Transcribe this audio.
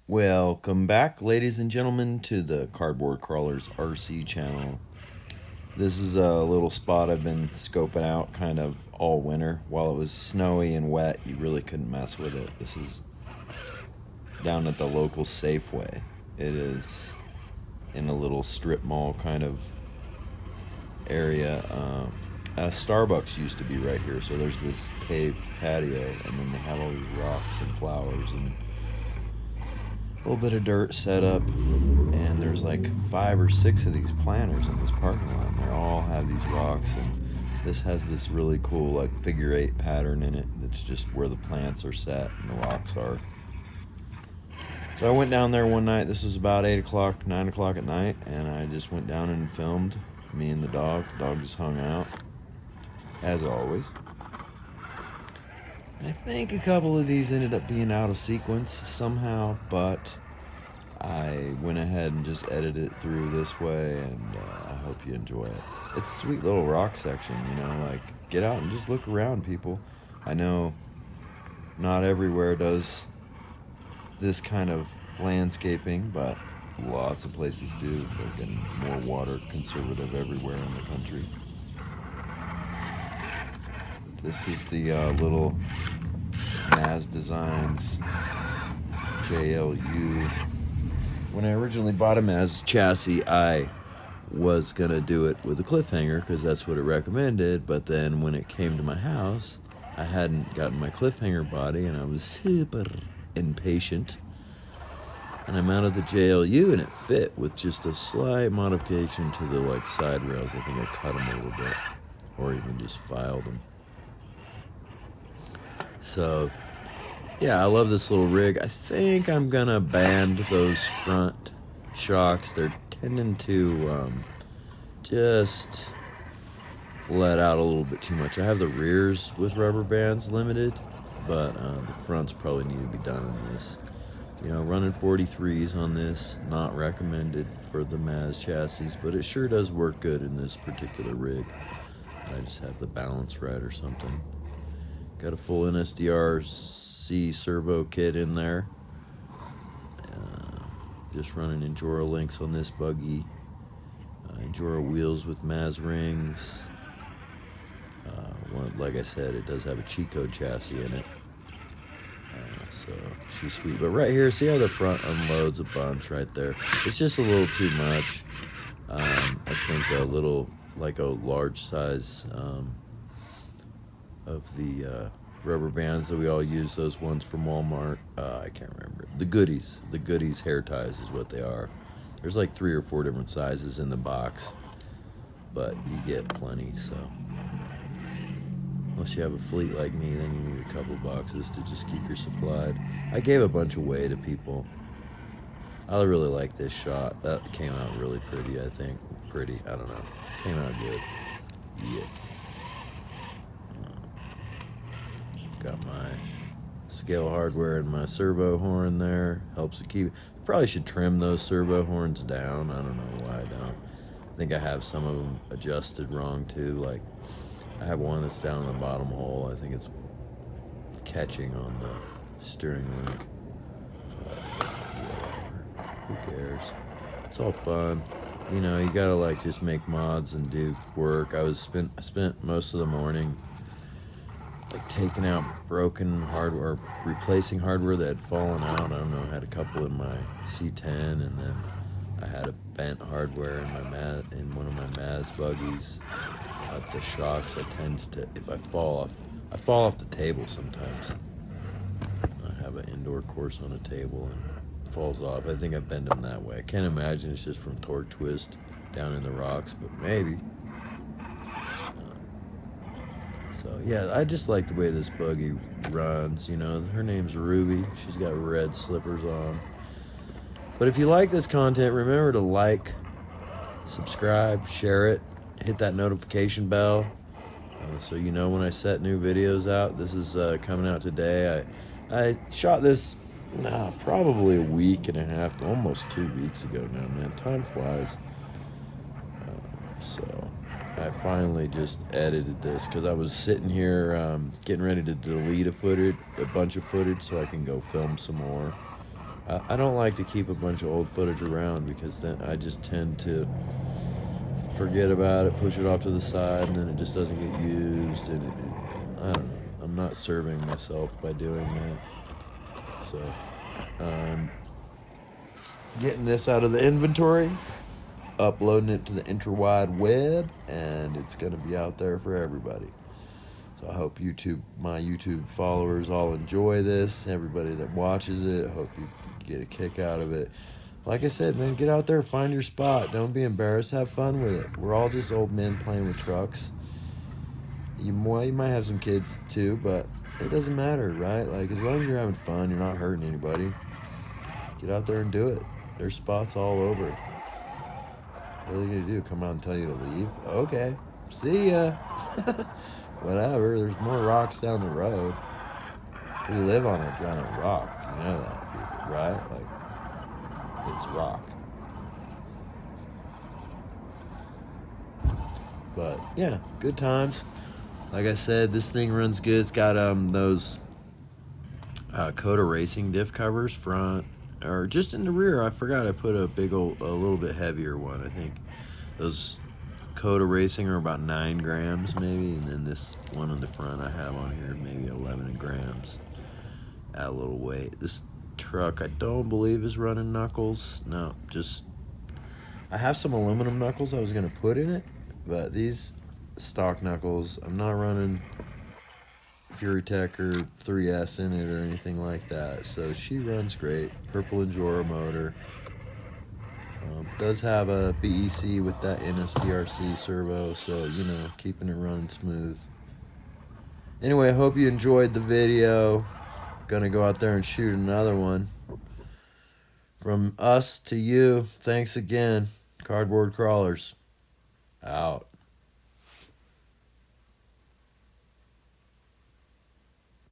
Welcome back, ladies and gentlemen, to the Cardboard Crawlers RC channel. This is a little spot I've been scoping out kind of all winter. While it was snowy and wet, you really couldn't mess with it. This is down at the local Safeway. It is in a little strip mall kind of area. A Starbucks used to be right here, so there's this paved patio, and then they have all these rocks and flowers and a little bit of dirt set up, and there's like 5 or 6 of these planters in this parking lot, and they all have these rocks, and this has this really cool like figure 8 pattern in it that's just where the plants are set and the rocks are. So I went down there one night. This was about 8 o'clock, 9 o'clock at night, and I just went down and filmed me and the dog. The dog just hung out as always. I think a couple of these ended up being out of sequence somehow, but I went ahead and just edited it through this way, and I hope you enjoy it. It's a sweet little rock section, like get out and just look around, people. I know not everywhere does this kind of landscaping, but lots of places do. They're getting more water conservative everywhere in the country. This is the little Maz Designs JLU. When I originally bought a Maz chassis, I was going to do it with a cliffhanger because that's what it recommended, but then when it came to my house, I hadn't gotten my cliffhanger body, and I was super impatient. And I mounted the JLU, and it fit with just a slight modification to the side rails. I think I cut them a little bit, or even just filed them. So, yeah, I love this little rig. I think I'm going to band those front shocks. They're tending to just let out a little bit too much. I have the rears with rubber bands limited, but the fronts probably need to be done in this. Running 43s on this, not recommended for the Maz chassis, but it sure does work good in this particular rig. I just have the balance right or something. Got a full NSDRC servo kit in there. Just running Enduro links on this buggy. Enduro wheels with Maz rings. Like I said, it does have a cheat code chassis in it. So she's sweet. But right here, see how the front unloads a bunch right there? It's just a little too much. I think a little, like a large size of the rubber bands that we all use, those ones from Walmart. I can't remember. The goodies hair ties is what they are. There's like 3 or 4 different sizes in the box, but you get plenty, so. Unless you have a fleet like me, then you need a couple boxes to just keep your supplied. I gave a bunch away to people. I really like this shot. That came out really pretty, I think. Pretty, I don't know. Came out good. Yeah. Got my scale hardware and my servo horn there. Helps to keep. Probably should trim those servo horns down. I don't know why I don't. I think I have some of them adjusted wrong too. Like, I have one that's down in the bottom hole. I think it's catching on the steering link. But whatever. Who cares? It's all fun. You gotta just make mods and do work. I spent most of the morning taking out broken hardware, replacing hardware that had fallen out. I don't know, I had a couple in my C10, and then I had a bent hardware in one of my Maz buggies. The shocks, I tend to, if I fall off the table sometimes. I have an indoor course on a table and it falls off. I think I bend them that way. I can't imagine it's just from torque twist down in the rocks, but maybe. So yeah, I just like the way this buggy runs. Her name's Ruby. She's got red slippers on. But if you like this content, remember to like, subscribe, share it, hit that notification bell, so you know when I set new videos out. This is coming out today. I shot this probably a week and a half, almost 2 weeks ago now, man. Time flies. So I finally just edited this because I was sitting here getting ready to delete a bunch of footage so I can go film some more. I don't like to keep a bunch of old footage around because then I just tend to forget about it, push it off to the side, and then it just doesn't get used. And I don't know. I'm not serving myself by doing that. So, getting this out of the inventory, uploading it to the interwide web, and it's going to be out there for everybody. So I hope my YouTube followers all enjoy this. Everybody that watches it, hope you get a kick out of it. Like I said, man, get out there, find your spot. Don't be embarrassed. Have fun with it. We're all just old men playing with trucks. You might have some kids too, but it doesn't matter, right? Like, as long as you're having fun, you're not hurting anybody. Get out there and do it. There's spots all over. What are they gonna do? Come out and tell you to leave? Okay. See ya. Whatever. There's more rocks down the road. We live on a giant rock. You know that, people, right? Like, it's rock. But yeah, good times. Like I said, this thing runs good. It's got those Coda Racing diff covers front, or just in the rear. I forgot I put a little bit heavier one. I think those Coda Racing are about 9 grams maybe, and then this one on the front I have on here maybe 11 grams. Add a little weight. This truck I don't believe is running knuckles. No, just I have some aluminum knuckles I was gonna put in it, but these stock knuckles, I'm not running FuryTech or 3S in it or anything like that. So she runs great. Purple Enduro motor. Does have a BEC with that NSDRC servo, so you know, keeping it running smooth. Anyway, I hope you enjoyed the video. Gonna go out there and shoot another one. From us to you, thanks again. Cardboard Crawlers, out.